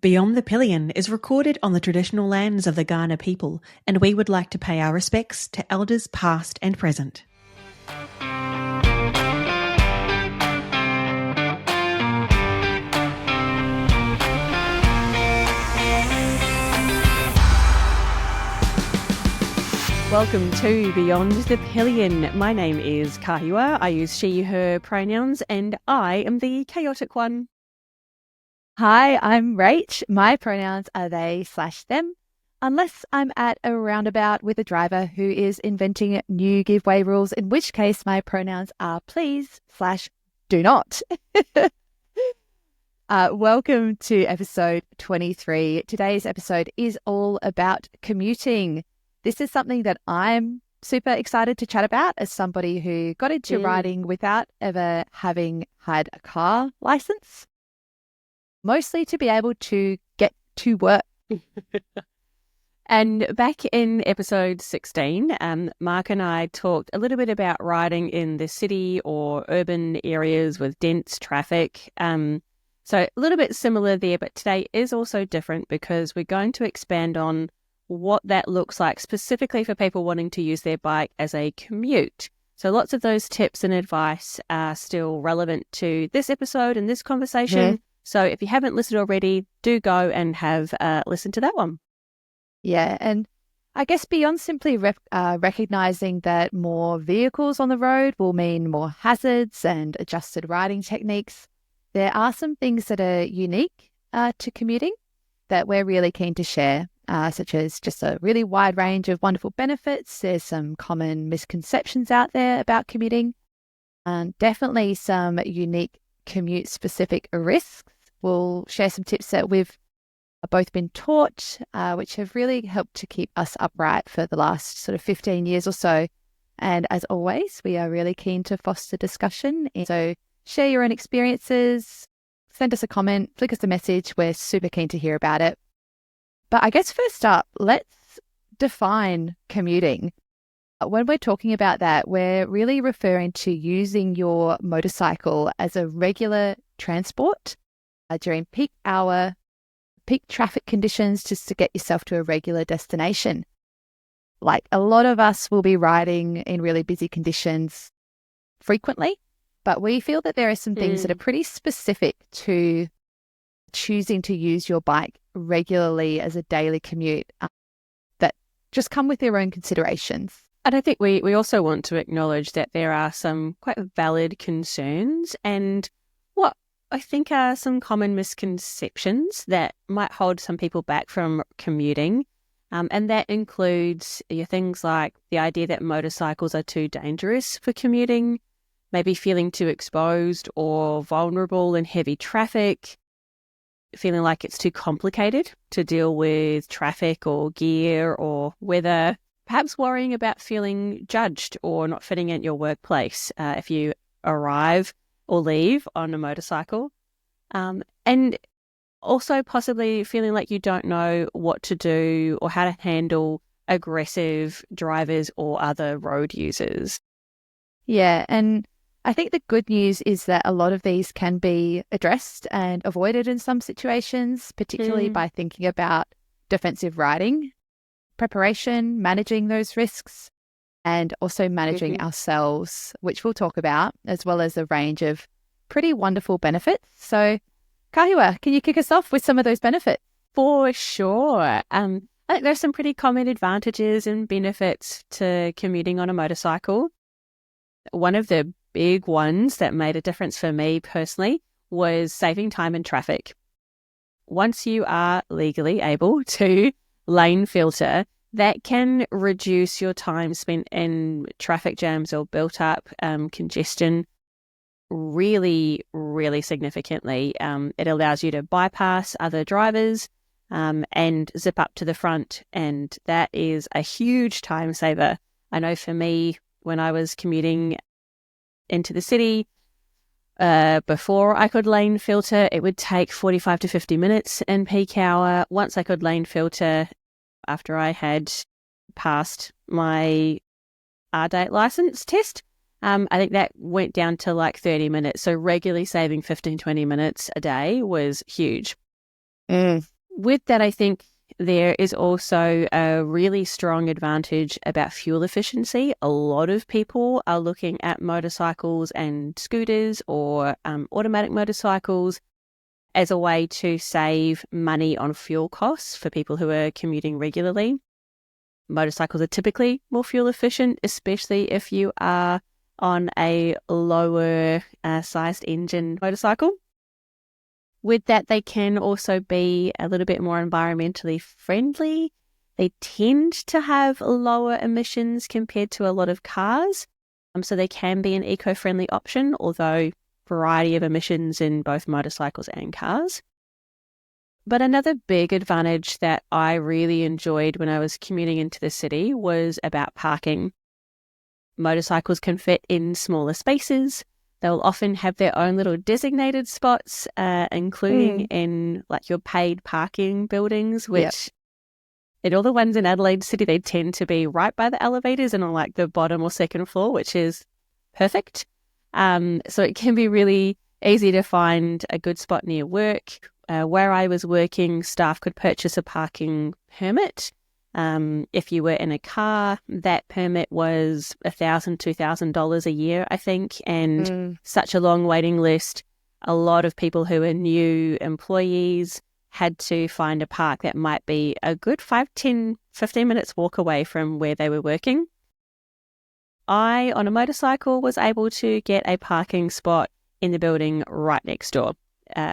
Beyond the Pillion is recorded on the traditional lands of the Kaurna people, and we would like to pay our respects to elders past and present. Welcome to Beyond the Pillion. My name is Kahiwa. I use she, her pronouns, and I am the chaotic one. Hi, I'm Rach. My pronouns are they/them, unless I'm at a roundabout with a driver who is inventing new giveaway rules, in which case my pronouns are please/do not. Welcome to episode 23. Today's episode is all about commuting. This is something that I'm super excited to chat about as somebody who got into riding without ever having had a car license, mostly to be able to get to work. And back in episode 16, Mark and I talked a little bit about riding in the city or urban areas with dense traffic. So a little bit similar there, but today is also different because we're going to expand on what that looks like specifically for people wanting to use their bike as a commute. So lots of those tips and advice are still relevant to this episode and this conversation. Yeah. So if you haven't listened already, do go and have listened to that one. Yeah, and I guess beyond simply recognizing that more vehicles on the road will mean more hazards and adjusted riding techniques, there are some things that are unique to commuting that we're really keen to share. Such as just a really wide range of wonderful benefits. There's some common misconceptions out there about commuting, and definitely some unique commute-specific risks. We'll share some tips that we've both been taught, which have really helped to keep us upright for the last sort of 15 years or so. And as always, we are really keen to foster discussion. So share your own experiences, send us a comment, flick us a message. We're super keen to hear about it. But I guess first up, let's define commuting. When we're talking about that, we're really referring to using your motorcycle as a regular transport during peak hour, peak traffic conditions, just to get yourself to a regular destination. Like a lot of us will be riding in really busy conditions frequently, but we feel that there are some things that are pretty specific to choosing to use your bike regularly as a daily commute that just come with their own considerations. And I think we also want to acknowledge that there are some quite valid concerns and what I think are some common misconceptions that might hold some people back from commuting. And that includes things like the idea that motorcycles are too dangerous for commuting, maybe feeling too exposed or vulnerable in heavy traffic, feeling like it's too complicated to deal with traffic or gear or weather, perhaps worrying about feeling judged or not fitting at your workplace if you arrive or leave on a motorcycle, and also possibly feeling like you don't know what to do or how to handle aggressive drivers or other road users. Yeah, and I think the good news is that a lot of these can be addressed and avoided in some situations, particularly by thinking about defensive riding, preparation, managing those risks, and also managing ourselves, which we'll talk about, as well as a range of pretty wonderful benefits. So, Kahiwa, can you kick us off with some of those benefits? For sure. I think there's some pretty common advantages and benefits to commuting on a motorcycle. One of the big ones that made a difference for me personally was saving time in traffic. Once you are legally able to lane filter, that can reduce your time spent in traffic jams or built up congestion really, really significantly. It allows you to bypass other drivers and zip up to the front, and that is a huge time saver. I know for me, when I was commuting into the city, before I could lane filter, it would take 45 to 50 minutes in peak hour. Once I could lane filter, after I had passed my R-date license test, I think that went down to like 30 minutes. So regularly saving 15, 20 minutes a day was huge. With that, I think there is also a really strong advantage about fuel efficiency. A lot of people are looking at motorcycles and scooters or automatic motorcycles as a way to save money on fuel costs for people who are commuting regularly. Motorcycles are typically more fuel efficient, especially if you are on a lower sized engine motorcycle. With that, they can also be a little bit more environmentally friendly. They tend to have lower emissions compared to a lot of cars. So they can be an eco-friendly option, although variety of emissions in both motorcycles and cars. But another big advantage that I really enjoyed when I was commuting into the city was about parking. Motorcycles can fit in smaller spaces. They'll often have their own little designated spots, including in like your paid parking buildings, which in all the ones in Adelaide City, they tend to be right by the elevators and on like the bottom or second floor, which is perfect. So it can be really easy to find a good spot near work. Where I was working, staff could purchase a parking permit. If you were in a car, that permit was $1,000, $2,000 a year, I think, and such a long waiting list. A lot of people who are new employees had to find a park that might be a good 5, 10, 15 minutes walk away from where they were working. I, on a motorcycle, was able to get a parking spot in the building right next door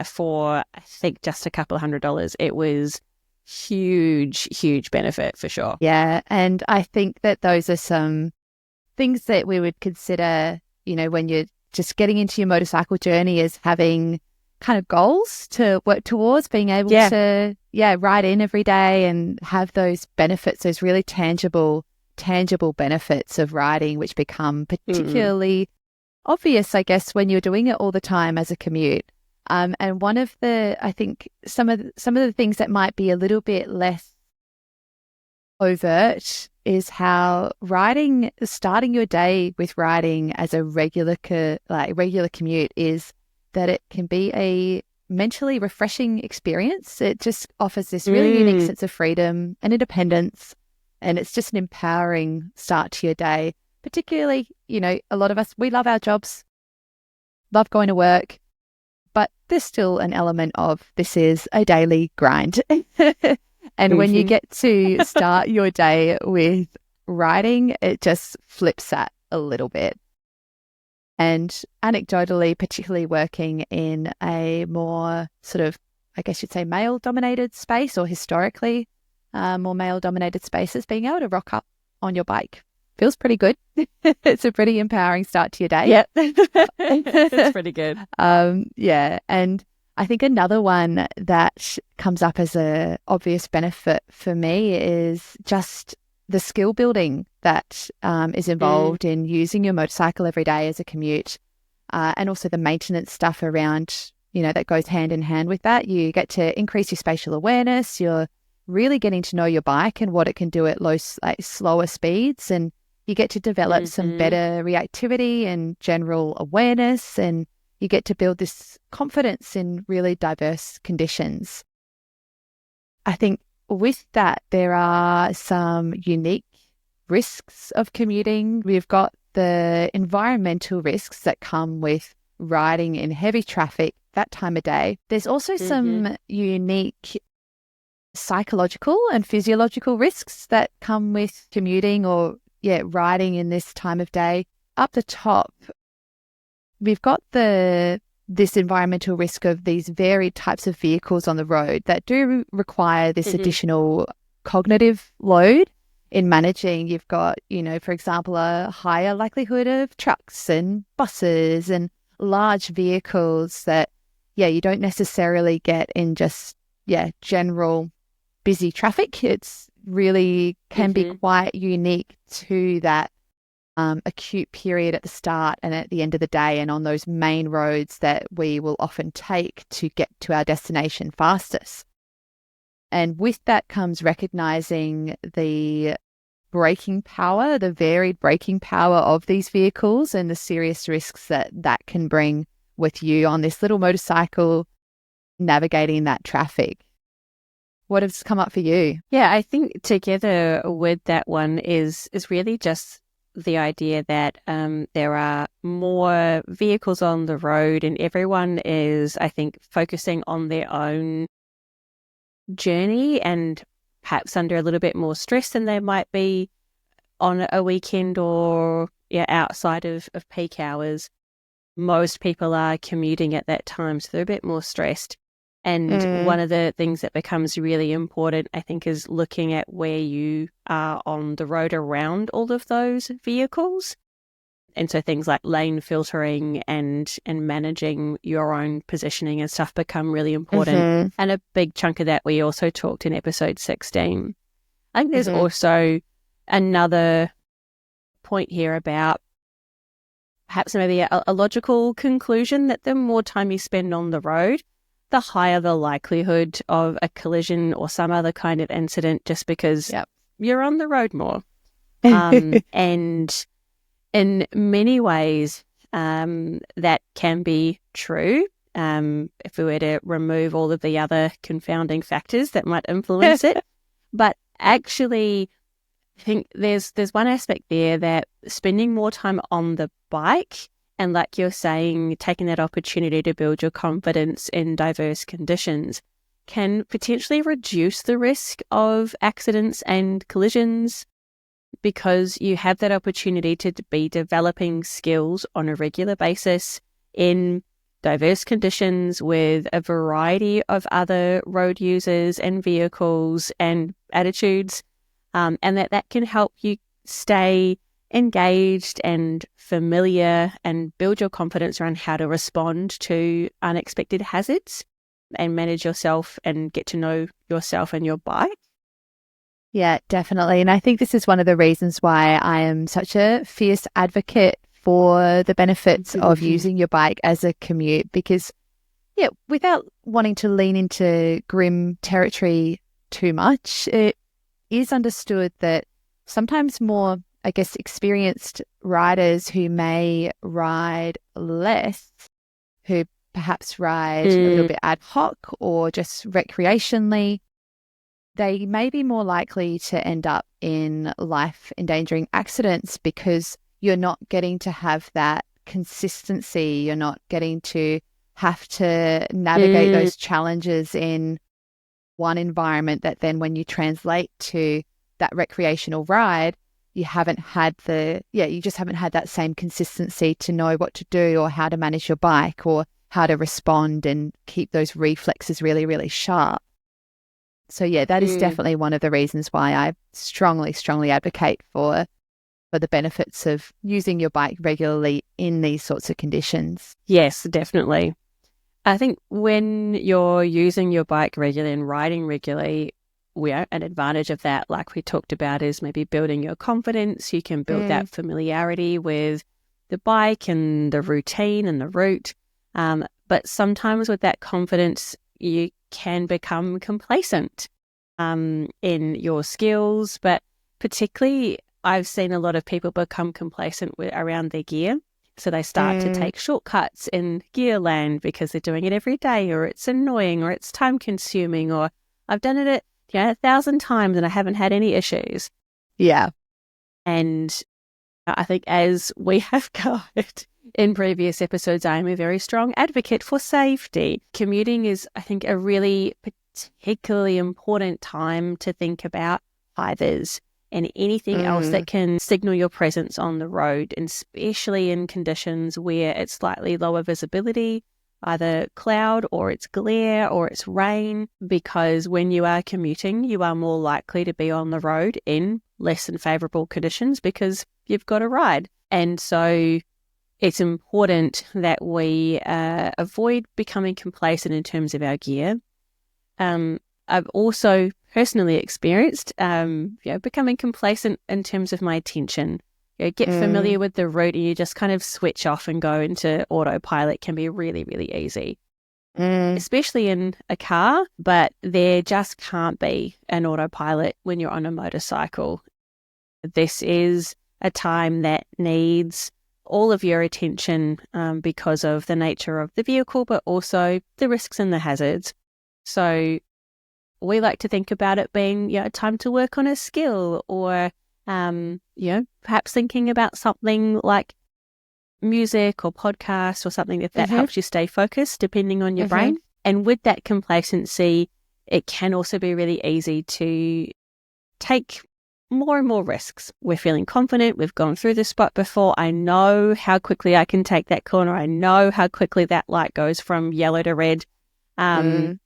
for, I think, just a couple of $100. It was huge benefit for sure. Yeah, and I think that those are some things that we would consider, when you're just getting into your motorcycle journey, as having kind of goals to work towards, being able to ride in every day and have those benefits, those really tangible benefits of riding, which become particularly obvious, I guess, when you're doing it all the time as a commute. And one of the, I think some of the things that might be a little bit less overt is how starting your day with riding as a regular commute, is that it can be a mentally refreshing experience. It just offers this really unique sense of freedom and independence, and it's just an empowering start to your day. Particularly, a lot of us, we love our jobs, love going to work, but there's still an element of this is a daily grind. And when you get to start your day with riding, it just flips that a little bit. And anecdotally, particularly working in a more sort of, I guess you'd say, male-dominated space, or historically more male-dominated spaces, being able to rock up on your bike feels pretty good. It's a pretty empowering start to your day. Yeah, it's pretty good. And I think another one that comes up as a obvious benefit for me is just the skill building that is involved in using your motorcycle every day as a commute, and also the maintenance stuff around, that goes hand in hand with that. You get to increase your spatial awareness. You're really getting to know your bike and what it can do at slower speeds, and you get to develop some better reactivity and general awareness, and you get to build this confidence in really diverse conditions. I think with that, there are some unique risks of commuting. We've got the environmental risks that come with riding in heavy traffic that time of day. There's also some unique psychological and physiological risks that come with commuting or riding in this time of day. Up the top, we've got this environmental risk of these varied types of vehicles on the road that do require this additional cognitive load in managing. You've got, for example, a higher likelihood of trucks and buses and large vehicles that, you don't necessarily get in just, general busy traffic. It's really can be quite unique to that acute period at the start and at the end of the day, and on those main roads that we will often take to get to our destination fastest. And with that comes recognizing the braking power, the varied braking power of these vehicles, and the serious risks that can bring with you on this little motorcycle navigating that traffic. What has come up for you? Yeah, I think together with that one is really just the idea that there are more vehicles on the road, and everyone is, I think, focusing on their own journey and perhaps under a little bit more stress than they might be on a weekend or outside of peak hours. Most people are commuting at that time, so they're a bit more stressed. And one of the things that becomes really important, I think, is looking at where you are on the road around all of those vehicles. And so things like lane filtering and managing your own positioning and stuff become really important. And a big chunk of that we also talked in episode 16. I think there's also another point here about perhaps maybe a logical conclusion that the more time you spend on the road, the higher the likelihood of a collision or some other kind of incident, just because you're on the road more. And in many ways, that can be true. If we were to remove all of the other confounding factors that might influence it. But actually, I think there's one aspect there that spending more time on the bike, and like you're saying, taking that opportunity to build your confidence in diverse conditions, can potentially reduce the risk of accidents and collisions, because you have that opportunity to be developing skills on a regular basis in diverse conditions with a variety of other road users and vehicles and attitudes, and that can help you stay engaged and familiar and build your confidence around how to respond to unexpected hazards and manage yourself and get to know yourself and your bike. Yeah, definitely. And I think this is one of the reasons why I am such a fierce advocate for the benefits of using your bike as a commute, because, without wanting to lean into grim territory too much, it is understood that sometimes more, I guess, experienced riders who may ride less, who perhaps ride a little bit ad hoc or just recreationally, they may be more likely to end up in life-endangering accidents because you're not getting to have that consistency. You're not getting to have to navigate those challenges in one environment that then when you translate to that recreational ride, you haven't had you just haven't had that same consistency to know what to do or how to manage your bike or how to respond and keep those reflexes really, really sharp. So that is definitely one of the reasons why I strongly, strongly advocate for the benefits of using your bike regularly in these sorts of conditions. Yes, definitely. I think when you're using your bike regularly and riding regularly, an advantage of that, like we talked about, is maybe building your confidence. You can build that familiarity with the bike and the routine and the route. But sometimes with that confidence, you can become complacent in your skills. But particularly, I've seen a lot of people become complacent around their gear. So they start to take shortcuts in gear land because they're doing it every day, or it's annoying, or it's time consuming, or I've done it 1,000 times and I haven't had any issues. Yeah. And I think, as we have covered in previous episodes, I'm a very strong advocate for safety. Commuting is, I think, a really particularly important time to think about hivers and anything else that can signal your presence on the road, and especially in conditions where it's slightly lower visibility, either cloud or it's glare or it's rain, because when you are commuting, you are more likely to be on the road in less than favourable conditions because you've got a ride. And so it's important that we avoid becoming complacent in terms of our gear. I've also personally experienced becoming complacent in terms of my attention. Get familiar with the route and you just kind of switch off and go into autopilot can be really, really easy, especially in a car, but there just can't be an autopilot when you're on a motorcycle. This is a time that needs all of your attention because of the nature of the vehicle, but also the risks and the hazards. So we like to think about it being, time to work on a skill, or, perhaps thinking about something like music or podcast or something that helps you stay focused, depending on your brain. And with that complacency, it can also be really easy to take more and more risks. We're feeling confident. We've gone through this spot before. I know how quickly I can take that corner. I know how quickly that light goes from yellow to red. And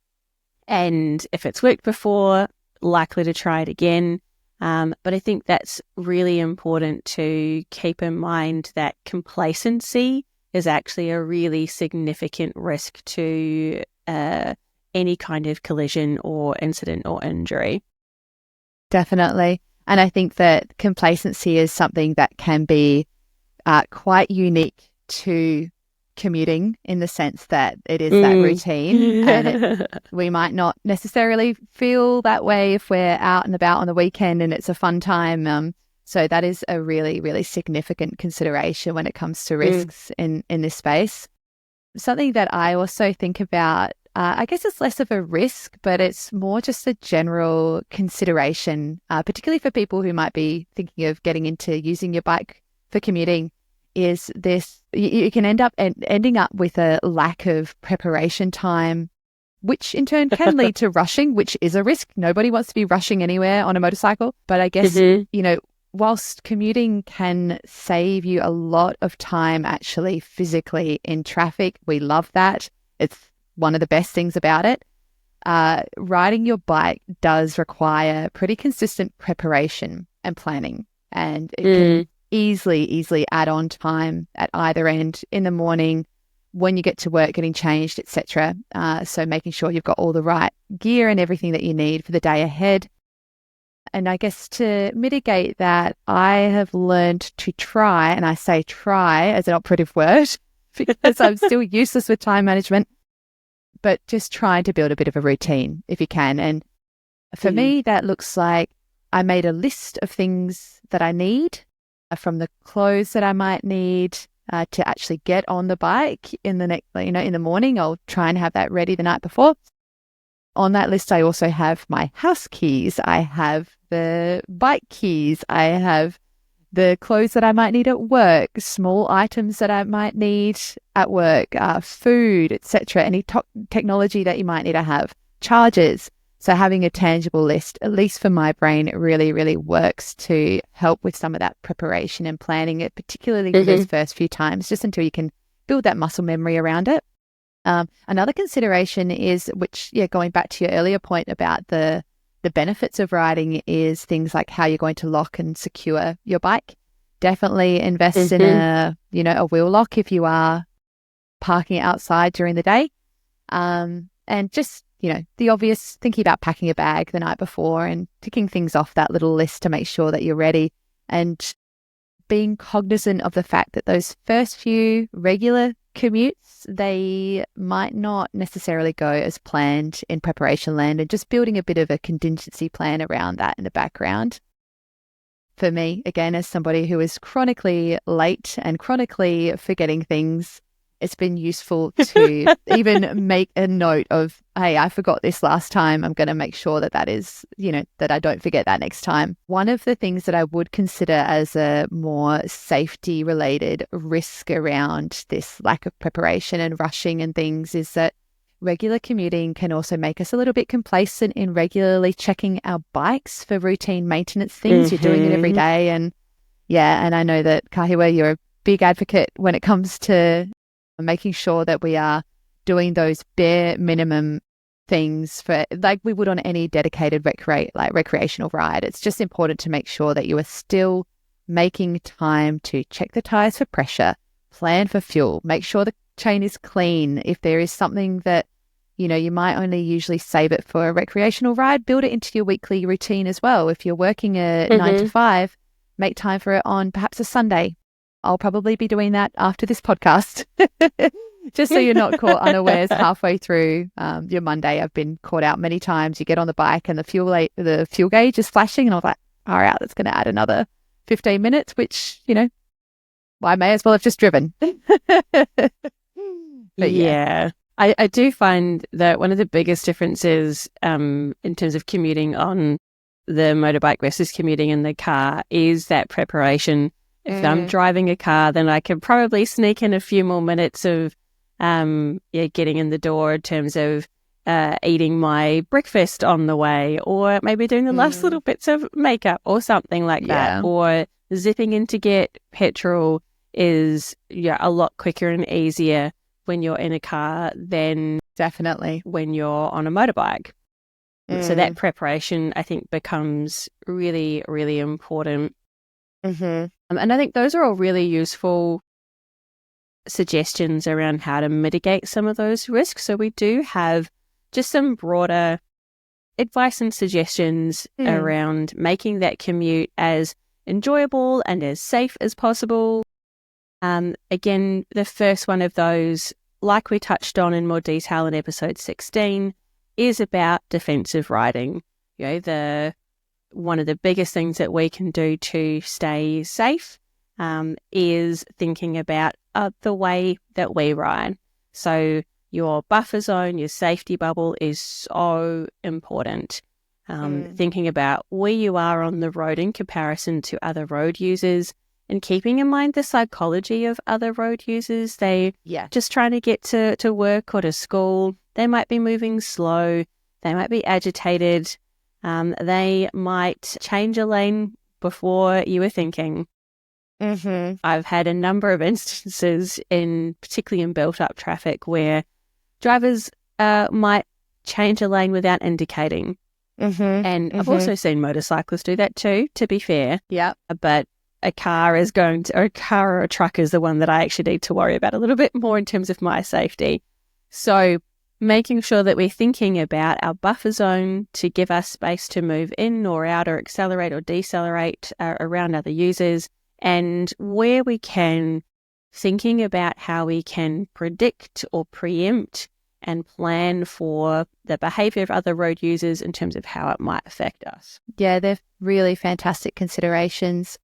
if it's worked before, likely to try it again. But I think that's really important to keep in mind, that complacency is actually a really significant risk to any kind of collision or incident or injury. Definitely. And I think that complacency is something that can be quite unique to commuting, in the sense that it is that routine, and we might not necessarily feel that way if we're out and about on the weekend and it's a fun time. So that is a really, really significant consideration when it comes to risks in this space. Something that I also think about, I guess it's less of a risk, but it's more just a general consideration, particularly for people who might be thinking of getting into using your bike for commuting, is this: you can ending up with a lack of preparation time, which in turn can lead to rushing, which is a risk. Nobody wants to be rushing anywhere on a motorcycle. But I guess, whilst commuting can save you a lot of time actually physically in traffic, we love that. It's one of the best things about it. Riding your bike does require pretty consistent preparation and planning, and it can easily add on time at either end, in the morning, when you get to work, getting changed, etc. So making sure you've got all the right gear and everything that you need for the day ahead. And I guess to mitigate that, I have learned to try, and I say try as an operative word because I'm still useless with time management, but just trying to build a bit of a routine if you can. And for me, that looks like I made a list of things that I need, from the clothes that I might need to actually get on the bike in the next, in the morning. I'll try and have that ready the night before. On that list, I also have my house keys. I have the bike keys. I have the clothes that I might need at work, small items that I might need at work, food, etc. Any technology that you might need to have, chargers. So having a tangible list, at least for my brain, it really, really works to help with some of that preparation and planning it, particularly for those first few times, just until you can build that muscle memory around it. Another consideration is, going back to your earlier point about the benefits of riding, is things like how you're going to lock and secure your bike. Definitely invest in a wheel lock if you are parking outside during the day. And just, the obvious, thinking about packing a bag the night before and ticking things off that little list to make sure that you're ready, and being cognizant of the fact that those first few regular commutes, they might not necessarily go as planned in preparation land, and just building a bit of a contingency plan around that in the background. For me, again, as somebody who is chronically late and chronically forgetting things, it's been useful to even make a note of, hey, I forgot this last time. I'm going to make sure that is, that I don't forget that next time. One of the things that I would consider as a more safety related risk around this lack of preparation and rushing and things is that regular commuting can also make us a little bit complacent in regularly checking our bikes for routine maintenance things. You're doing it every day. And I know that, Kahiwa, you're a big advocate when it comes to making sure that we are doing those bare minimum things for, like we would on any dedicated recreational ride. It's just important to make sure that you are still making time to check the tires for pressure, plan for fuel, make sure the chain is clean. If there is something that, you might only usually save it for a recreational ride, build it into your weekly routine as well. If you're working a 9 to 5, make time for it on perhaps a Sunday. I'll probably be doing that after this podcast, just so you're not caught unawares halfway through your Monday. I've been caught out many times. You get on the bike and the fuel gauge is flashing, and I was like, all right, that's going to add another 15 minutes, which, I may as well have just driven. But yeah. I do find that one of the biggest differences in terms of commuting on the motorbike versus commuting in the car is that preparation. If I'm driving a car, then I can probably sneak in a few more minutes of getting in the door in terms of eating my breakfast on the way, or maybe doing the last little bits of makeup or something like that, or zipping in to get petrol is a lot quicker and easier when you're in a car than definitely when you're on a motorbike. So that preparation, I think, becomes really, really important. And I think those are all really useful suggestions around how to mitigate some of those risks. So we do have just some broader advice and suggestions around making that commute as enjoyable and as safe as possible. Again, the first one of those, like we touched on in more detail in episode 16, is about defensive riding. One of the biggest things that we can do to stay safe is thinking about the way that we ride. So your buffer zone, your safety bubble is so important. Thinking about where you are on the road in comparison to other road users, and keeping in mind the psychology of other road users. They just trying to get to work or to school. They might be moving slow. They might be agitated. They might change a lane before you were thinking. I've had a number of instances, particularly in built-up traffic, where drivers might change a lane without indicating. And I've also seen motorcyclists do that too, to be fair. But a car or a truck is the one that I actually need to worry about a little bit more in terms of my safety. So making sure that we're thinking about our buffer zone to give us space to move in or out or accelerate or decelerate around other users, and where we can, thinking about how we can predict or preempt and plan for the behaviour of other road users in terms of how it might affect us. Yeah, they're really fantastic considerations.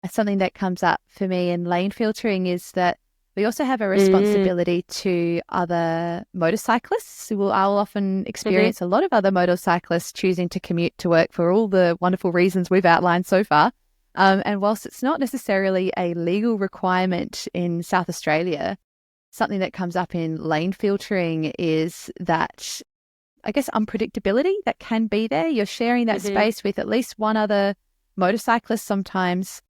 Something that comes up for me in lane filtering is that we also have a responsibility to other motorcyclists. I'll often experience a lot of other motorcyclists choosing to commute to work for all the wonderful reasons we've outlined so far. And whilst it's not necessarily a legal requirement in South Australia, something that comes up in lane filtering is that, I guess, unpredictability that can be there. You're sharing that space with at least one other motorcyclist sometimes.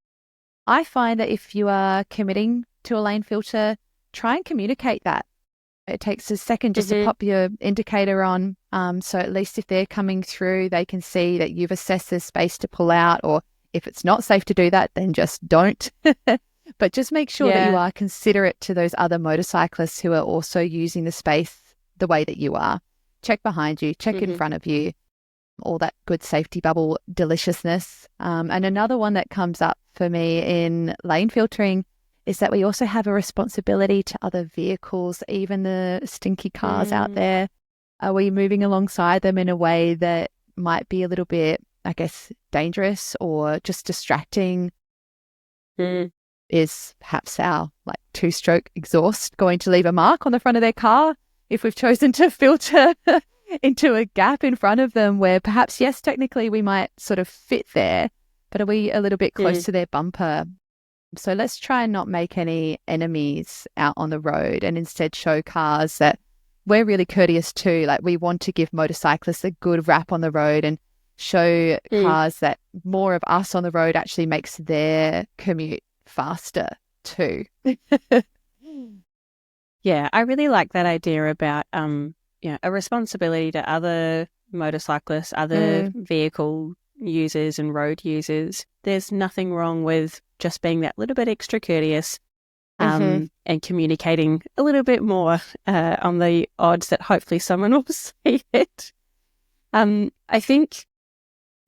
I find that if you are committing to a lane filter, try and communicate that. It takes a second just to pop your indicator on. So at least if they're coming through, they can see that you've assessed the space to pull out, or if it's not safe to do that, then just don't. But just make sure that you are considerate to those other motorcyclists who are also using the space the way that you are. Check behind you, check in front of you, all that good safety bubble deliciousness. And another one that comes up for me in lane filtering is that we also have a responsibility to other vehicles, even the stinky cars out there. Are we moving alongside them in a way that might be a little bit, I guess, dangerous or just distracting? Is perhaps our two-stroke exhaust going to leave a mark on the front of their car if we've chosen to filter into a gap in front of them where perhaps, yes, technically we might sort of fit there, but are we a little bit close to their bumper? So let's try and not make any enemies out on the road and instead show cars that we're really courteous too. We want to give motorcyclists a good rap on the road and show cars that more of us on the road actually makes their commute faster too. Yeah, I really like that idea about a responsibility to other motorcyclists, other vehicle users and road users. There's nothing wrong with just being that little bit extra courteous and communicating a little bit more on the odds that hopefully someone will see it. I think,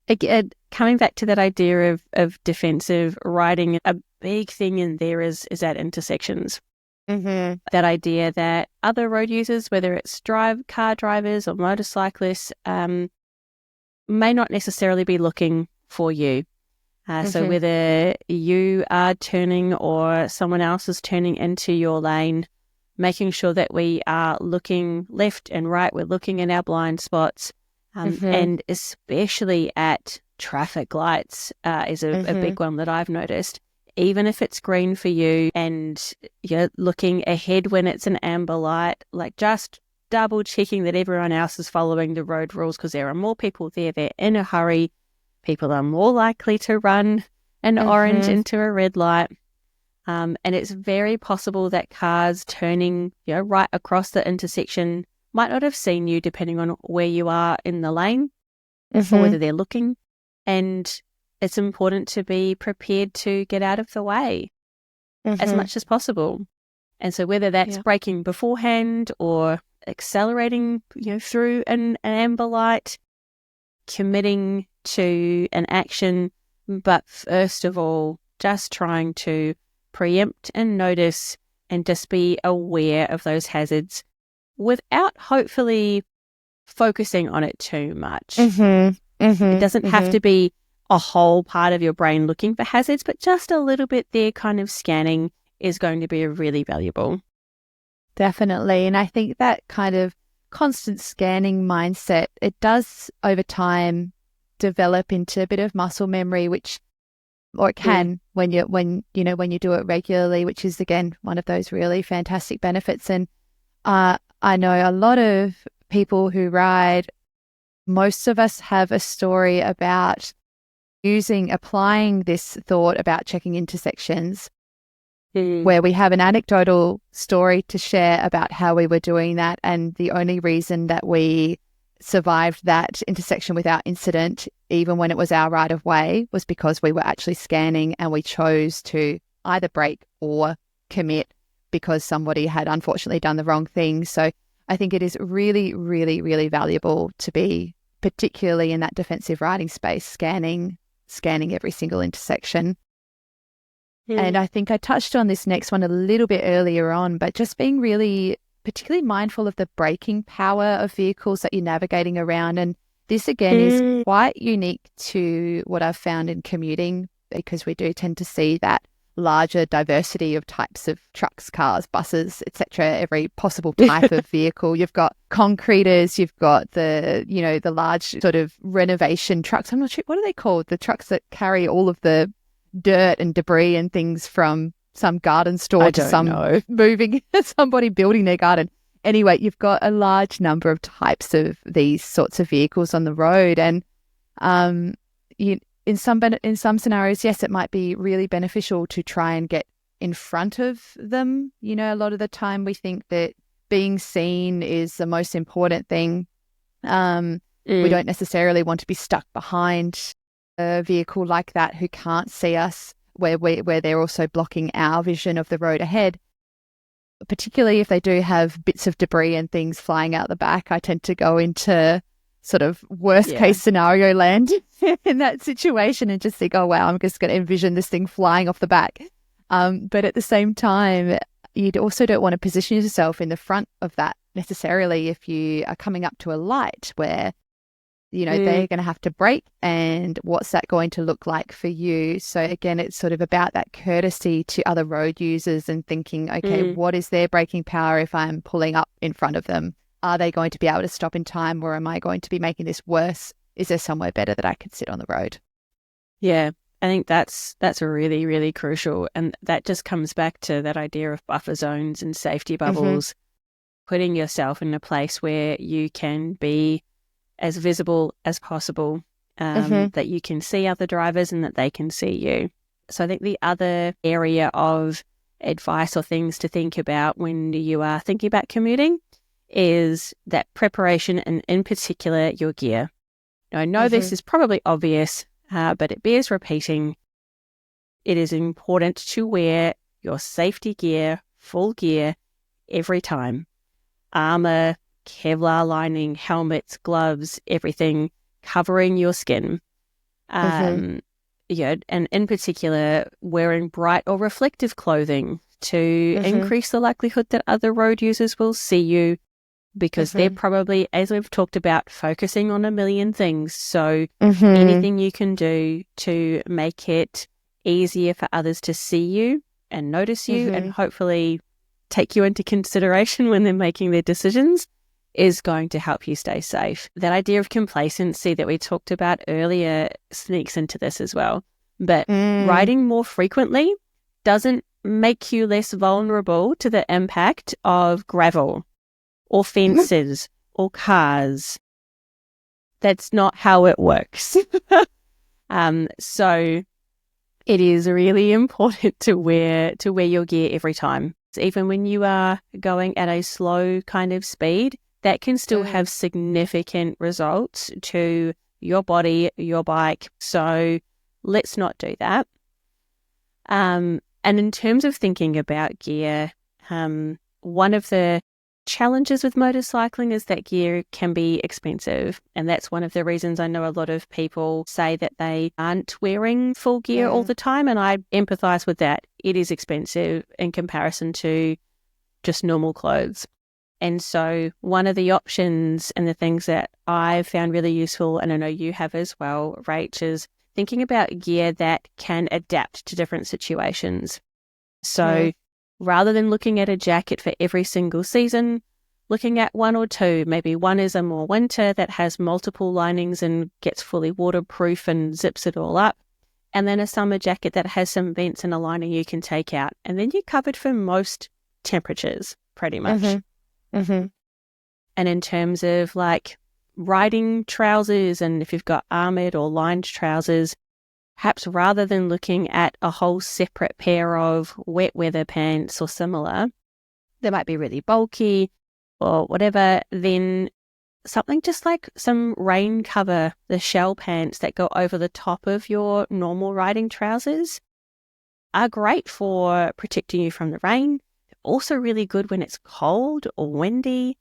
again, coming back to that idea of defensive riding, a big thing in there is at intersections. That idea that other road users, whether it's car drivers or motorcyclists, may not necessarily be looking for you. So whether you are turning or someone else is turning into your lane making sure that we are looking left and right, we're looking in our blind spots, and especially at traffic lights is a big one that I've noticed. Even if it's green for you and you're looking ahead when it's an amber light, like just double checking that everyone else is following the road rules, because there are more people there, they're in a hurry, people are more likely to run an orange into a red light. And it's very possible that cars turning right across the intersection might not have seen you, depending on where you are in the lane or whether they're looking. And it's important to be prepared to get out of the way as much as possible. And so whether that's braking beforehand or accelerating through an amber light, committing to an action, but first of all, just trying to preempt and notice and just be aware of those hazards without hopefully focusing on it too much. It doesn't have to be a whole part of your brain looking for hazards, but just a little bit there kind of scanning is going to be really valuable. Definitely. And I think that kind of constant scanning mindset, it does over time develop into a bit of muscle memory, or it can when you do it regularly, which is again one of those really fantastic benefits. And I know a lot of people who ride, most of us have a story about applying this thought about checking intersections, where we have an anecdotal story to share about how we were doing that. And the only reason that we survived that intersection without incident, even when it was our right of way, was because we were actually scanning and we chose to either brake or commit because somebody had unfortunately done the wrong thing. So I think it is really, really, really valuable to be, particularly in that defensive riding space, scanning every single intersection. And I think I touched on this next one a little bit earlier on, but just being really particularly mindful of the braking power of vehicles that you're navigating around. And this again is quite unique to what I've found in commuting, because we do tend to see that larger diversity of types of trucks, cars, buses, etc., every possible type of vehicle. You've got concreters, you've got the large sort of renovation trucks. I'm not sure, what are they called? The trucks that carry all of the dirt and debris and things from some garden store to moving somebody building their garden. Anyway, you've got a large number of types of these sorts of vehicles on the road, and in some scenarios, yes, it might be really beneficial to try and get in front of them. A lot of the time we think that being seen is the most important thing. We don't necessarily want to be stuck behind a vehicle like that who can't see us, where they're also blocking our vision of the road ahead. Particularly if they do have bits of debris and things flying out the back, I tend to go into sort of worst case scenario land in that situation and just think, oh wow, I'm just going to envision this thing flying off the back. But at the same time, you also don't want to position yourself in the front of that necessarily if you are coming up to a light where they're going to have to brake, and what's that going to look like for you? So again, it's sort of about that courtesy to other road users and thinking, okay, what is their braking power if I'm pulling up in front of them? Are they going to be able to stop in time, or am I going to be making this worse? Is there somewhere better that I can sit on the road? Yeah, I think that's really, really crucial. And that just comes back to that idea of buffer zones and safety bubbles, putting yourself in a place where you can be as visible as possible, that you can see other drivers and that they can see you. So I think the other area of advice or things to think about when you are thinking about commuting is that preparation, and in particular your gear. Now, I know this is probably obvious, but it bears repeating. It is important to wear your safety gear, full gear, every time. Armor, Kevlar lining, helmets, gloves, everything covering your skin. And in particular, wearing bright or reflective clothing to increase the likelihood that other road users will see you, because they're probably, as we've talked about, focusing on a million things. So anything you can do to make it easier for others to see you and notice you and hopefully take you into consideration when they're making their decisions is going to help you stay safe. That idea of complacency that we talked about earlier sneaks into this as well. But riding more frequently doesn't make you less vulnerable to the impact of gravel or fences or cars. That's not how it works. So it is really important to wear your gear every time. So even when you are going at a slow kind of speed, that can still have significant results to your body, your bike. So let's not do that. And in terms of thinking about gear, one of the challenges with motorcycling is that gear can be expensive. And that's one of the reasons I know a lot of people say that they aren't wearing full gear all the time. And I empathize with that. It is expensive in comparison to just normal clothes. And so one of the options and the things that I've found really useful, and I know you have as well, Rach, is thinking about gear that can adapt to different situations. So rather than looking at a jacket for every single season, looking at one or two, maybe one is a more winter that has multiple linings and gets fully waterproof and zips it all up. And then a summer jacket that has some vents and a lining you can take out. And then you're covered for most temperatures, pretty much. And in terms of like riding trousers, and if you've got armoured or lined trousers, perhaps rather than looking at a whole separate pair of wet weather pants or similar, they might be really bulky or whatever, then something just like some rain cover, the shell pants that go over the top of your normal riding trousers, are great for protecting you from the rain. Also really good when it's cold or windy,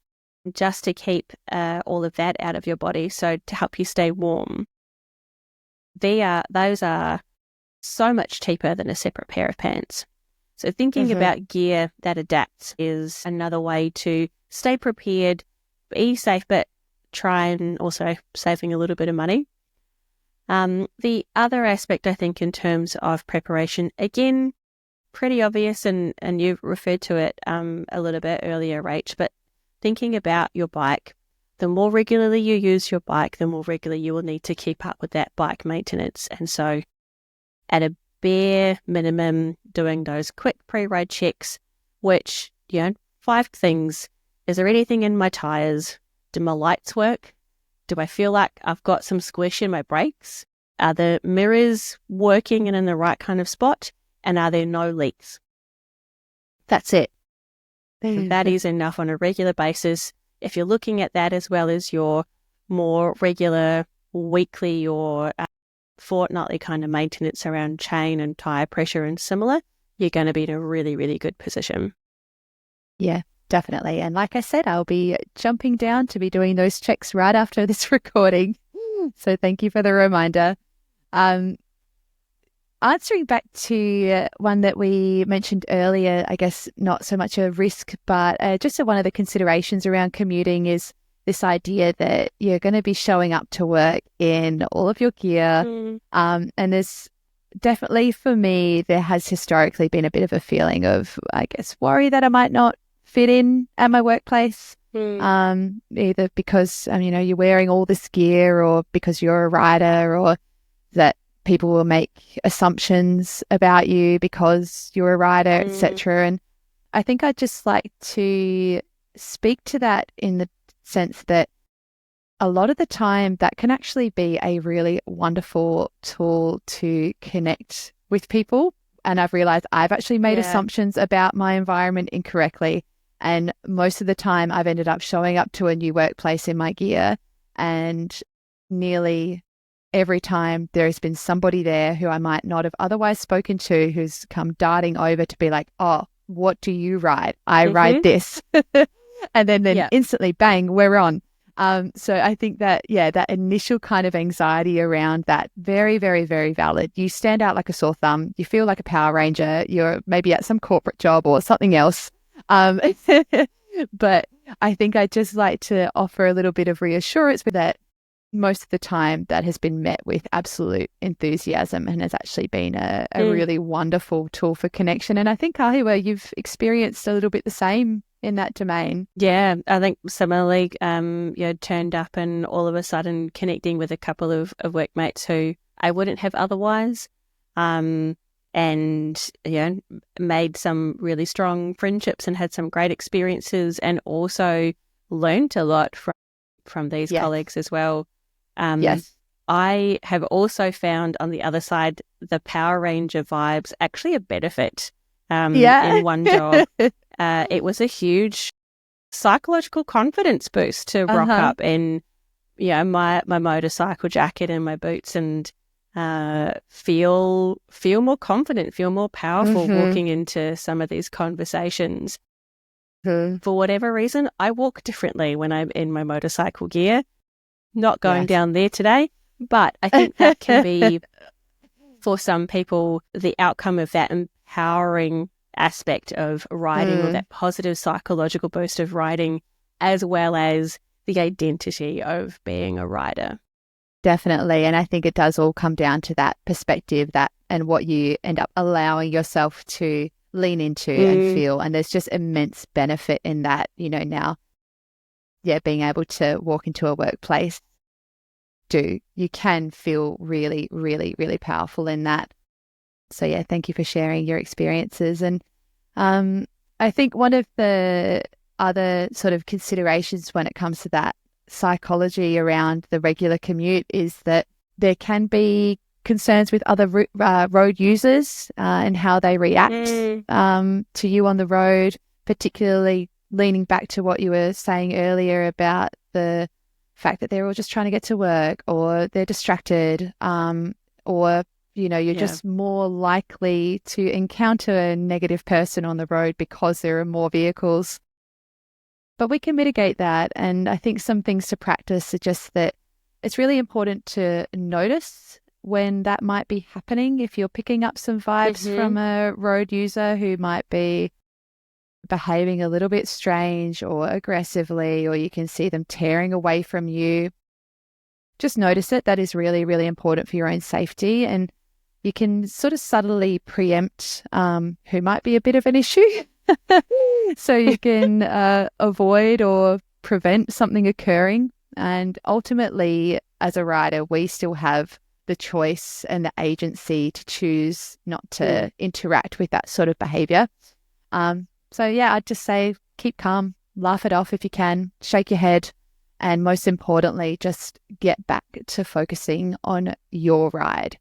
just to keep all of that out of your body, so to help you stay warm. Those are so much cheaper than a separate pair of pants. So thinking about gear that adapts is another way to stay prepared, be safe, but try and also saving a little bit of money. The other aspect, I think, in terms of preparation, again, pretty obvious, and you referred to it a little bit earlier, Rach, but thinking about your bike, the more regularly you use your bike, the more regularly you will need to keep up with that bike maintenance. And so at a bare minimum, doing those quick pre-ride checks, which, 5 things. Is there anything in my tires? Do my lights work? Do I feel like I've got some squish in my brakes? Are the mirrors working and in the right kind of spot? And are there no leaks? That's it. That is enough on a regular basis. If you're looking at that as well as your more regular weekly or fortnightly kind of maintenance around chain and tire pressure and similar, you're going to be in a really, really good position. Yeah, definitely. And like I said, I'll be jumping down to be doing those checks right after this recording. So thank you for the reminder. Answering back to one that we mentioned earlier, I guess not so much a risk, but just one of the considerations around commuting is this idea that you're going to be showing up to work in all of your gear. And there's definitely, for me, there has historically been a bit of a feeling of, I guess, worry that I might not fit in at my workplace. Either because, you're wearing all this gear, or because you're a rider, or that people will make assumptions about you because you're a rider, etc. And I think I'd just like to speak to that in the sense that a lot of the time that can actually be a really wonderful tool to connect with people. And I've realized I've actually made assumptions about my environment incorrectly. And most of the time I've ended up showing up to a new workplace in my gear, and nearly every time there has been somebody there who I might not have otherwise spoken to, who's come darting over to be like, oh, what do you ride? I ride this. And then instantly, bang, we're on. So I think that, that initial kind of anxiety around that, very, very, very valid. You stand out like a sore thumb. You feel like a Power Ranger. You're maybe at some corporate job or something else. But I think I'd just like to offer a little bit of reassurance with that. most of the time that has been met with absolute enthusiasm and has actually been a really wonderful tool for connection. And I think, Kahiwa, you've experienced a little bit the same in that domain. Yeah, I think similarly, turned up and all of a sudden connecting with a couple of workmates who I wouldn't have otherwise, and made some really strong friendships and had some great experiences, and also learned a lot from these colleagues as well. Yes. I have also found on the other side the Power Ranger vibes actually a benefit in one job. It was a huge psychological confidence boost to rock up in my motorcycle jacket and my boots and feel more confident, feel more powerful walking into some of these conversations. For whatever reason, I walk differently when I'm in my motorcycle gear. Not going down there today, but I think that can be, for some people, the outcome of that empowering aspect of riding or that positive psychological boost of riding, as well as the identity of being a rider. Definitely. And I think it does all come down to that perspective and what you end up allowing yourself to lean into and feel. And there's just immense benefit in that, now. Yeah, being able to walk into a workplace, you can feel really, really, really powerful in that. So yeah, thank you for sharing your experiences. And I think one of the other sort of considerations when it comes to that psychology around the regular commute is that there can be concerns with other road users and how they react to you on the road, particularly leaning back to what you were saying earlier about the fact that they're all just trying to get to work, or they're distracted, or you're just more likely to encounter a negative person on the road because there are more vehicles. But we can mitigate that. And I think some things to practice are just that it's really important to notice when that might be happening. If you're picking up some vibes from a road user who might be behaving a little bit strange or aggressively, or you can see them tearing away from you, just notice it. That is really, really important for your own safety. And you can sort of subtly preempt who might be a bit of an issue. So you can avoid or prevent something occurring. And ultimately, as a rider, we still have the choice and the agency to choose not to interact with that sort of behavior. So yeah, I'd just say keep calm, laugh it off if you can, shake your head, and most importantly, just get back to focusing on your ride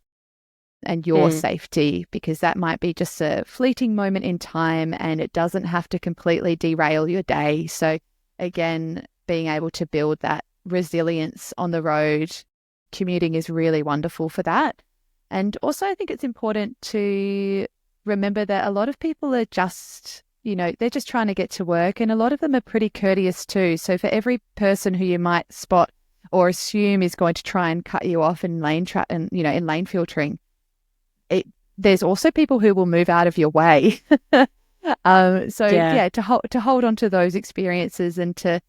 and your safety, because that might be just a fleeting moment in time and it doesn't have to completely derail your day. So again, being able to build that resilience on the road, commuting is really wonderful for that. And also I think it's important to remember that a lot of people are just, they're just trying to get to work, and a lot of them are pretty courteous too. So for every person who you might spot or assume is going to try and cut you off in lane in lane filtering, there's also people who will move out of your way. To hold on to those experiences and to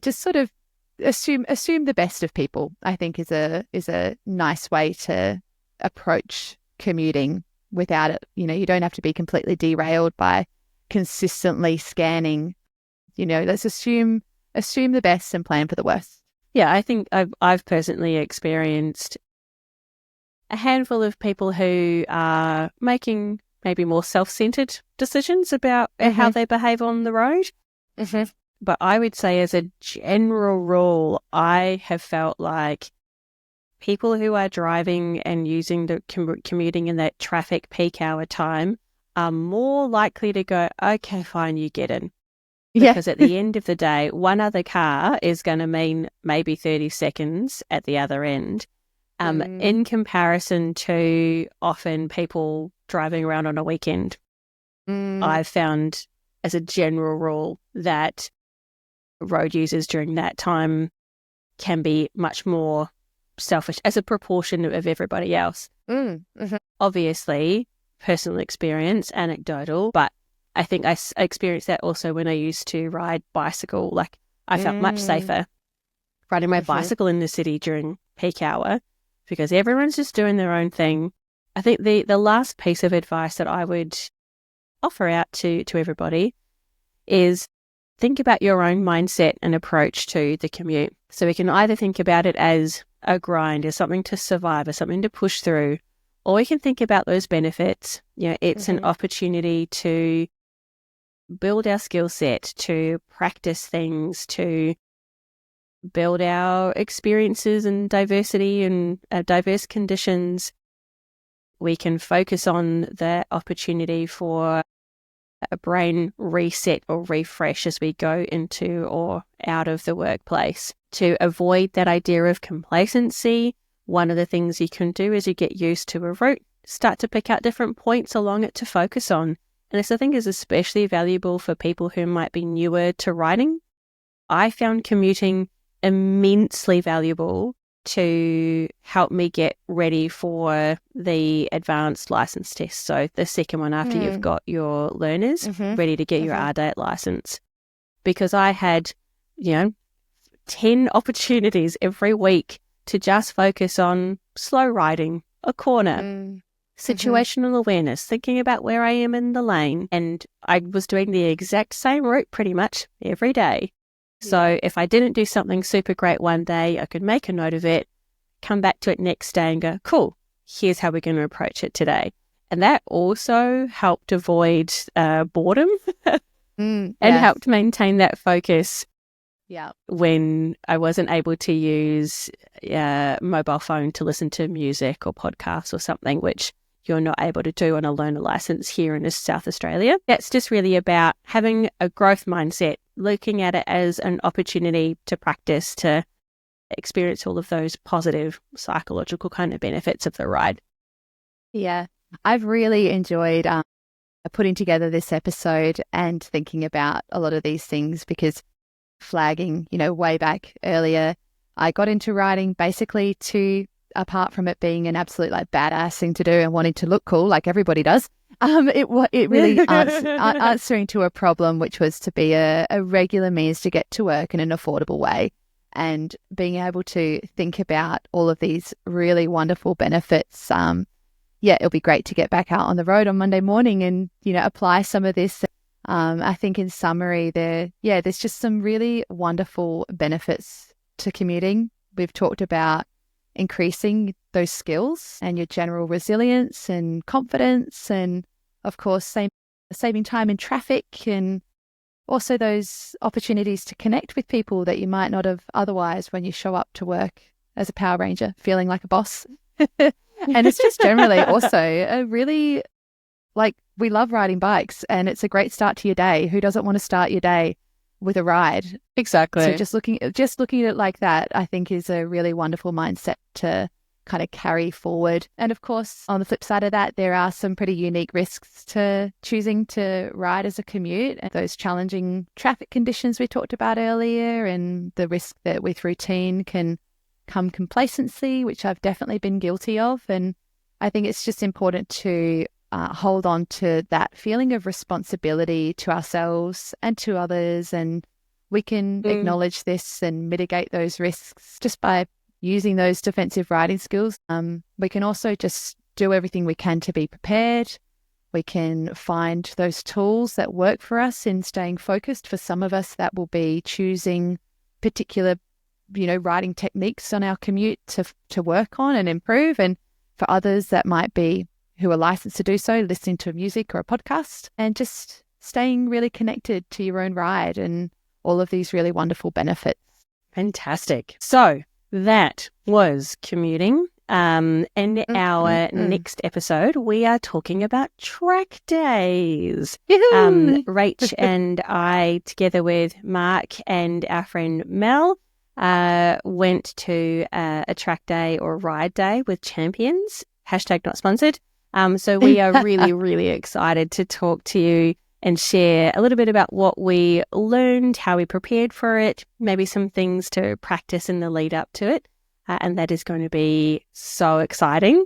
just sort of assume the best of people, I think is a nice way to approach commuting without it. You don't have to be completely derailed by consistently scanning. Let's assume the best and plan for the worst. Yeah, I think I've personally experienced a handful of people who are making maybe more self-centered decisions about how they behave on the road. But I would say, as a general rule, I have felt like people who are driving and using the commuting in that traffic peak hour time are more likely to go, okay, fine, you get in. Because at the end of the day, one other car is going to mean maybe 30 seconds at the other end. In comparison to often people driving around on a weekend. I've found, as a general rule, that road users during that time can be much more selfish as a proportion of everybody else. Obviously, personal experience, anecdotal, but I think I experienced that also when I used to ride bicycle. Like, I felt much safer riding my bicycle in the city during peak hour because everyone's just doing their own thing. I think the last piece of advice that I would offer out to everybody is think about your own mindset and approach to the commute. So we can either think about it as a grind, as something to survive, as something to push through, or we can think about those benefits. You know, it's an opportunity to build our skill set, to practice things, to build our experiences and diversity and diverse conditions. We can focus on the opportunity for a brain reset or refresh as we go into or out of the workplace. To avoid that idea of complacency, one of the things you can do is you get used to a route, start to pick out different points along it to focus on. And this, I think, is especially valuable for people who might be newer to riding. I found commuting immensely valuable to help me get ready for the advanced license test. So the second one after you've got your learners ready to get your RDAT license. Because I had, 10 opportunities every week to just focus on slow riding, a corner, situational awareness, thinking about where I am in the lane. And I was doing the exact same route pretty much every day. So if I didn't do something super great one day, I could make a note of it, come back to it next day and go, cool, here's how we're going to approach it today. And that also helped avoid boredom and helped maintain that focus when I wasn't able to use mobile phone to listen to music or podcasts or something, which you're not able to do on a learner license here in South Australia. That's just really about having a growth mindset, looking at it as an opportunity to practice, to experience all of those positive psychological kind of benefits of the ride. Yeah, I've really enjoyed putting together this episode and thinking about a lot of these things because flagging, way back earlier, I got into riding basically apart from it being an absolute badass thing to do and wanting to look cool like everybody does, it really answering to a problem, which was to be a regular means to get to work in an affordable way, and being able to think about all of these really wonderful benefits. It'll be great to get back out on the road on Monday morning and apply some of this. I think in summary, there's just some really wonderful benefits to commuting. We've talked about increasing those skills and your general resilience and confidence, and of course saving time in traffic, and also those opportunities to connect with people that you might not have otherwise when you show up to work as a Power Ranger feeling like a boss. And it's just generally also a really, we love riding bikes and it's a great start to your day. Who doesn't want to start your day with a ride? Exactly. So just looking at it like that, I think is a really wonderful mindset to kind of carry forward. And of course, on the flip side of that, there are some pretty unique risks to choosing to ride as a commute, and those challenging traffic conditions we talked about earlier, and the risk that with routine can come complacency, which I've definitely been guilty of. And I think it's just important to hold on to that feeling of responsibility to ourselves and to others, and we can acknowledge this and mitigate those risks just by using those defensive riding skills. We can also just do everything we can to be prepared. We can find those tools that work for us in staying focused. For some of us, that will be choosing particular, riding techniques on our commute to work on and improve. And for others, that might be, who are licensed to do so, listening to music or a podcast, and just staying really connected to your own ride and all of these really wonderful benefits. Fantastic. So that was commuting. In our next episode, we are talking about track days. Rach and I, together with Mark and our friend Mel, went to a track day or ride day with champions. # not sponsored. So we are really, really excited to talk to you and share a little bit about what we learned, how we prepared for it, maybe some things to practice in the lead up to it. And that is going to be so exciting.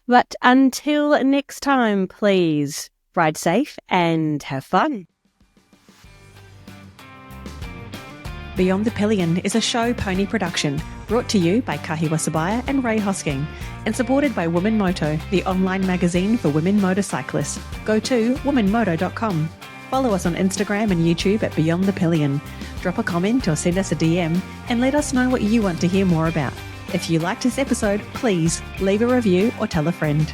But until next time, please ride safe and have fun. Beyond the Pillion is a show pony production brought to you by Kahiwa Sebire and Rach Hosking and supported by Women Moto, the online magazine for women motorcyclists. Go to womanmoto.com. Follow us on Instagram and YouTube at Beyond the Pillion. Drop a comment or send us a DM and let us know what you want to hear more about. If you liked this episode, please leave a review or tell a friend.